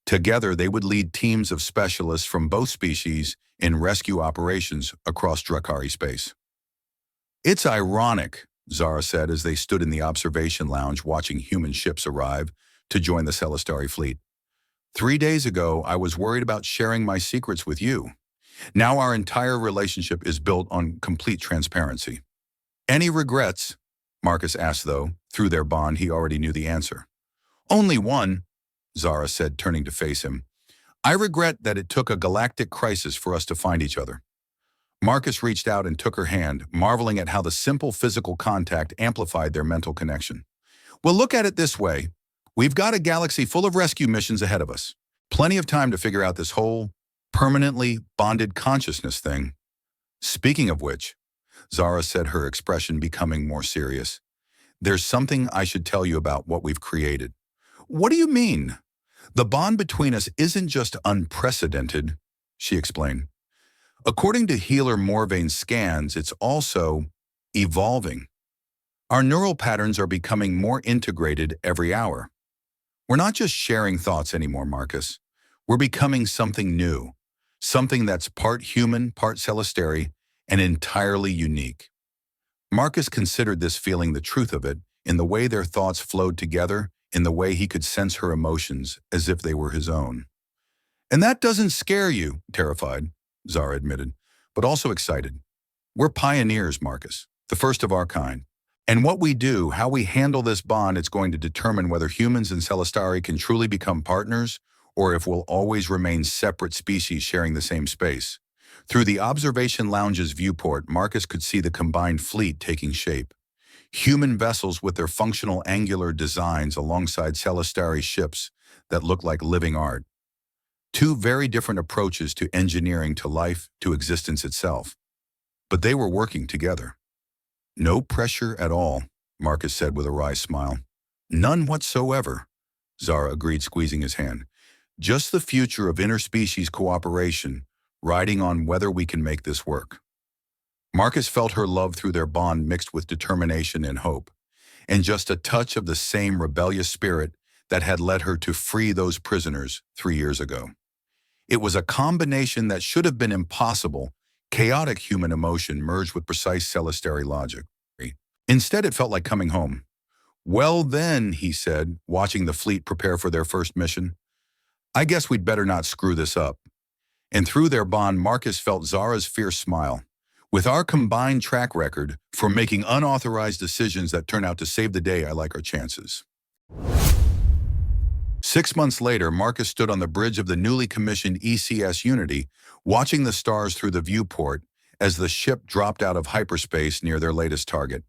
Together, they would lead teams of specialists from both species in rescue operations across Drakari space. It's ironic, Zara said as they stood in the observation lounge watching human ships arrive to join the Celestari fleet. 3 days ago, I was worried about sharing my secrets with you. Now our entire relationship is built on complete transparency. Any regrets? Marcus asked, though. Through their bond, he already knew the answer. Only one, Zara said, turning to face him. I regret that it took a galactic crisis for us to find each other. Marcus reached out and took her hand, marveling at how the simple physical contact amplified their mental connection. Well, look at it this way. We've got a galaxy full of rescue missions ahead of us. Plenty of time to figure out this whole permanently bonded consciousness thing. Speaking of which, Zara said, her expression becoming more serious, there's something I should tell you about what we've created. What do you mean? The bond between us isn't just unprecedented, she explained. According to healer Morvane's scans, it's also evolving. Our neural patterns are becoming more integrated every hour. We're not just sharing thoughts anymore, Marcus. We're becoming something new, something that's part human, part celestiary, and entirely unique. Marcus considered this feeling the truth of it, in the way their thoughts flowed together, in the way he could sense her emotions as if they were his own. And that doesn't scare you, terrified, Zara admitted, but also excited. We're pioneers, Marcus, the first of our kind. And what we do, how we handle this bond, it's going to determine whether humans and Celestari can truly become partners, or if we'll always remain separate species sharing the same space. Through the observation lounge's viewport, Marcus could see the combined fleet taking shape. Human vessels with their functional angular designs alongside Celestari ships that looked like living art. Two very different approaches to engineering, to life, to existence itself. But they were working together. No pressure at all, Marcus said with a wry smile. None whatsoever, Zara agreed, squeezing his hand. Just the future of interspecies cooperation, riding on whether we can make this work. Marcus felt her love through their bond mixed with determination and hope, and just a touch of the same rebellious spirit that had led her to free those prisoners 3 years ago. It was a combination that should have been impossible, chaotic human emotion merged with precise celestary logic. Instead, it felt like coming home. Well then, he said, watching the fleet prepare for their first mission, I guess we'd better not screw this up. And through their bond, Marcus felt Zara's fierce smile. With our combined track record for making unauthorized decisions that turn out to save the day, I like our chances. 6 months later, Marcus stood on the bridge of the newly commissioned ECS Unity, watching the stars through the viewport as the ship dropped out of hyperspace near their latest target.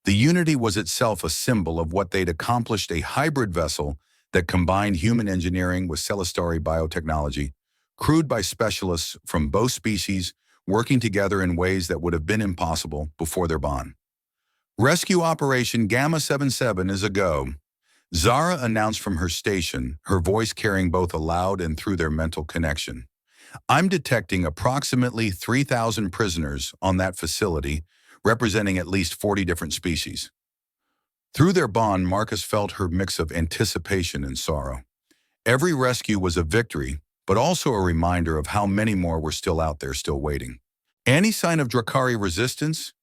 The Unity was itself a symbol of what they'd accomplished, a hybrid vessel that combined human engineering with Celestari biotechnology, crewed by specialists from both species, working together in ways that would have been impossible before their bond. Rescue Operation Gamma 77 is a go, Zara announced from her station, her voice carrying both aloud and through their mental connection. I'm detecting approximately 3,000 prisoners on that facility, representing at least 40 different species. Through their bond, Marcus felt her mix of anticipation and sorrow. Every rescue was a victory, but also a reminder of how many more were still out there, still waiting. Any sign of Drakari resistance?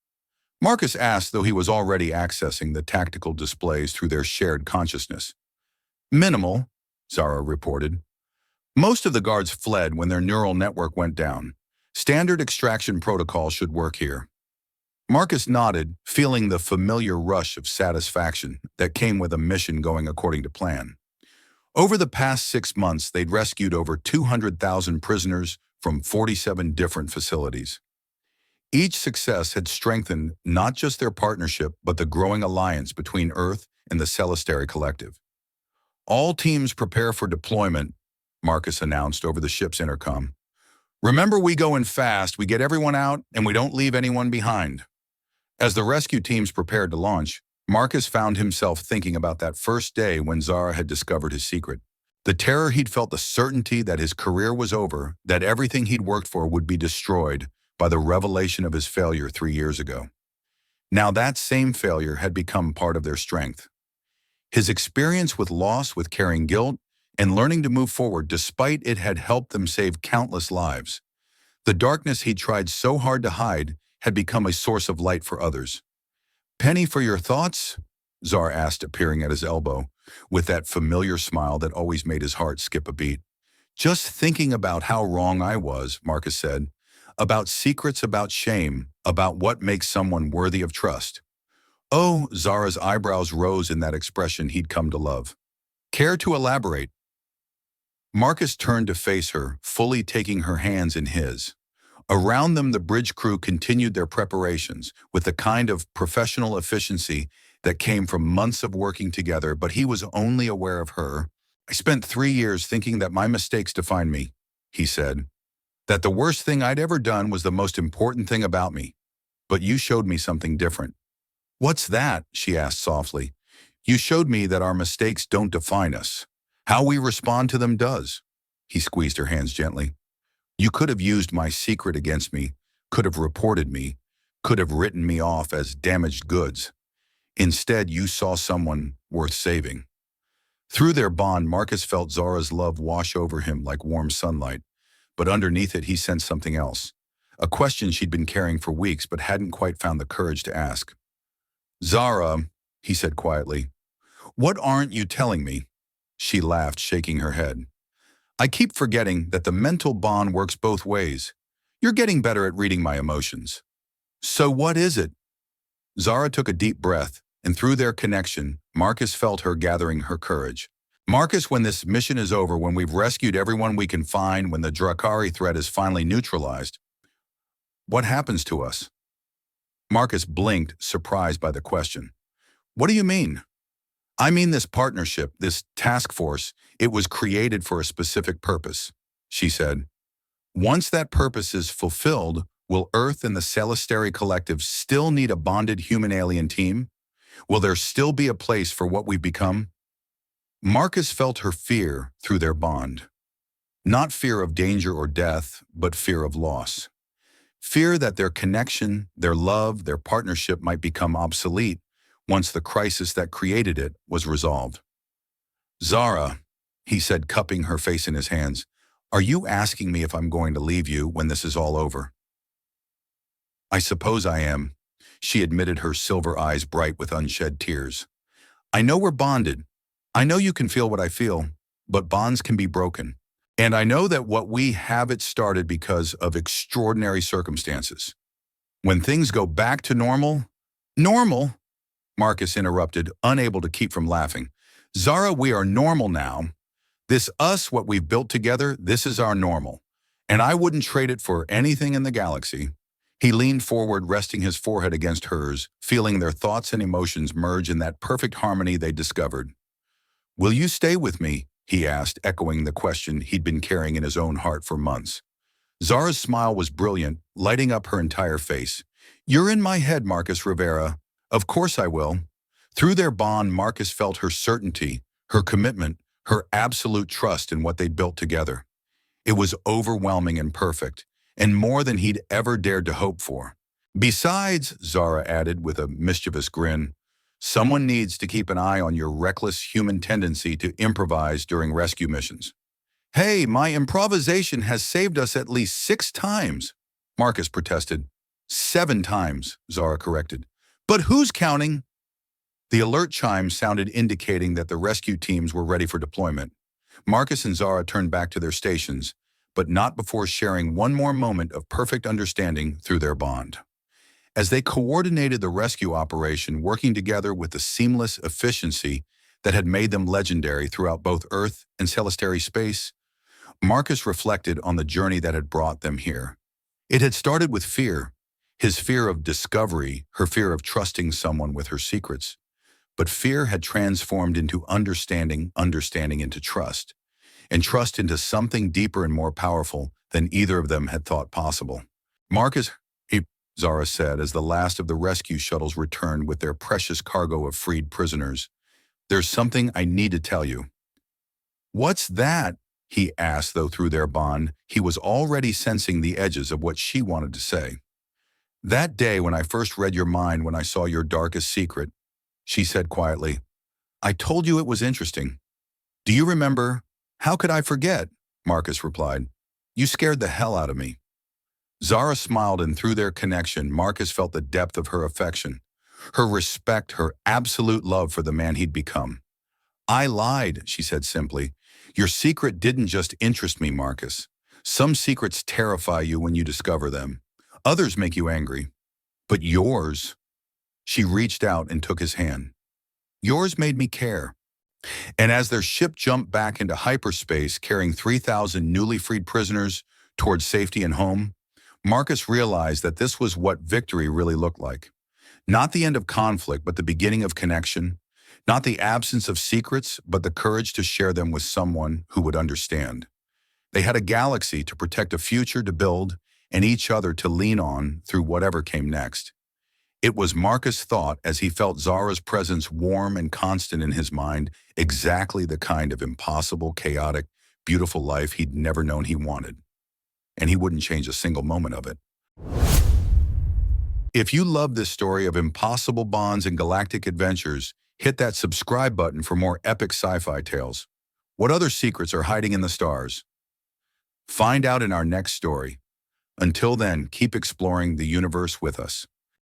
Marcus asked, though he was already accessing the tactical displays through their shared consciousness. Minimal, Zara reported. Most of the guards fled when their neural network went down. Standard extraction protocol should work here. Marcus nodded, feeling the familiar rush of satisfaction that came with a mission going according to plan. Over the past 6 months, they'd rescued over 200,000 prisoners from 47 different facilities. Each success had strengthened not just their partnership, but the growing alliance between Earth and the Celestari Collective. All teams prepare for deployment, Marcus announced over the ship's intercom. Remember, we go in fast, we get everyone out, and we don't leave anyone behind. As the rescue teams prepared to launch, Marcus found himself thinking about that first day when Zara had discovered his secret. The terror he'd felt, the certainty that his career was over, that everything he'd worked for would be destroyed by the revelation of his failure 3 years ago. Now that same failure had become part of their strength. His experience with loss, with carrying guilt, and learning to move forward despite it had helped them save countless lives. The darkness he'd tried so hard to hide had become a source of light for others. Penny for your thoughts? Zara asked, appearing at his elbow, with that familiar smile that always made his heart skip a beat. Just thinking about how wrong I was, Marcus said, about secrets, about shame, about what makes someone worthy of trust. Oh, Zara's eyebrows rose in that expression he'd come to love. Care to elaborate? Marcus turned to face her, fully taking her hands in his. Around them, the bridge crew continued their preparations with the kind of professional efficiency that came from months of working together, but he was only aware of her. I spent 3 years thinking that my mistakes defined me, he said, that the worst thing I'd ever done was the most important thing about me. But you showed me something different. What's that? She asked softly. You showed me that our mistakes don't define us. How we respond to them does. He squeezed her hands gently. You could have used my secret against me, could have reported me, could have written me off as damaged goods. Instead, you saw someone worth saving. Through their bond, Marcus felt Zara's love wash over him like warm sunlight, but underneath it he sensed something else, a question she'd been carrying for weeks but hadn't quite found the courage to ask. Zara, he said quietly, what aren't you telling me? She laughed, shaking her head. I keep forgetting that the mental bond works both ways. You're getting better at reading my emotions. So what is it? Zara took a deep breath, and through their connection, Marcus felt her gathering her courage. Marcus, when this mission is over, when we've rescued everyone we can find, when the Drakari threat is finally neutralized, what happens to us? Marcus blinked, surprised by the question. What do you mean? I mean this partnership, this task force, it was created for a specific purpose, she said. Once that purpose is fulfilled, will Earth and the Celestary Collective still need a bonded human-alien team? Will there still be a place for what we've become? Marcus felt her fear through their bond. Not fear of danger or death, but fear of loss. Fear that their connection, their love, their partnership might become obsolete once the crisis that created it was resolved. Zara, he said, cupping her face in his hands, are you asking me if I'm going to leave you when this is all over? I suppose I am, she admitted, her silver eyes bright with unshed tears. I know we're bonded. I know you can feel what I feel, but bonds can be broken. And I know that what we have, it started because of extraordinary circumstances. When things go back to normal, Marcus interrupted, unable to keep from laughing. Zara, we are normal now. This us, what we've built together, this is our normal. And I wouldn't trade it for anything in the galaxy. He leaned forward, resting his forehead against hers, feeling their thoughts and emotions merge in that perfect harmony they discovered. Will you stay with me? He asked, echoing the question he'd been carrying in his own heart for months. Zara's smile was brilliant, lighting up her entire face. You're in my head, Marcus Rivera. Of course I will. Through their bond, Marcus felt her certainty, her commitment, her absolute trust in what they'd built together. It was overwhelming and perfect, and more than he'd ever dared to hope for. Besides, Zara added with a mischievous grin, someone needs to keep an eye on your reckless human tendency to improvise during rescue missions. Hey, my improvisation has saved us at least 6 times, Marcus protested. 7 times, Zara corrected. But who's counting? The alert chime sounded, indicating that the rescue teams were ready for deployment. Marcus and Zara turned back to their stations, but not before sharing one more moment of perfect understanding through their bond. As they coordinated the rescue operation, working together with the seamless efficiency that had made them legendary throughout both Earth and celestial space, Marcus reflected on the journey that had brought them here. It had started with fear, his fear of discovery, her fear of trusting someone with her secrets. But fear had transformed into understanding into trust, and trust into something deeper and more powerful than either of them had thought possible. Marcus, Zara said as the last of the rescue shuttles returned with their precious cargo of freed prisoners. There's something I need to tell you. What's that? He asked, though through their bond, he was already sensing the edges of what she wanted to say. That day when I first read your mind, when I saw your darkest secret, she said quietly, I told you it was interesting. Do you remember? How could I forget? Marcus replied. You scared the hell out of me. Zara smiled, and through their connection, Marcus felt the depth of her affection, her respect, her absolute love for the man he'd become. I lied, she said simply. Your secret didn't just interest me, Marcus. Some secrets terrify you when you discover them. Others make you angry. But yours, she reached out and took his hand. Yours made me care. And as their ship jumped back into hyperspace, carrying 3,000 newly freed prisoners towards safety and home, Marcus realized that this was what victory really looked like. Not the end of conflict, but the beginning of connection. Not the absence of secrets, but the courage to share them with someone who would understand. They had a galaxy to protect, a future to build, and each other to lean on through whatever came next. It was Marcus' thought as he felt Zara's presence warm and constant in his mind, exactly the kind of impossible, chaotic, beautiful life he'd never known he wanted. And he wouldn't change a single moment of it. If you love this story of impossible bonds and galactic adventures, hit that subscribe button for more epic sci-fi tales. What other secrets are hiding in the stars? Find out in our next story. Until then, keep exploring the universe with us.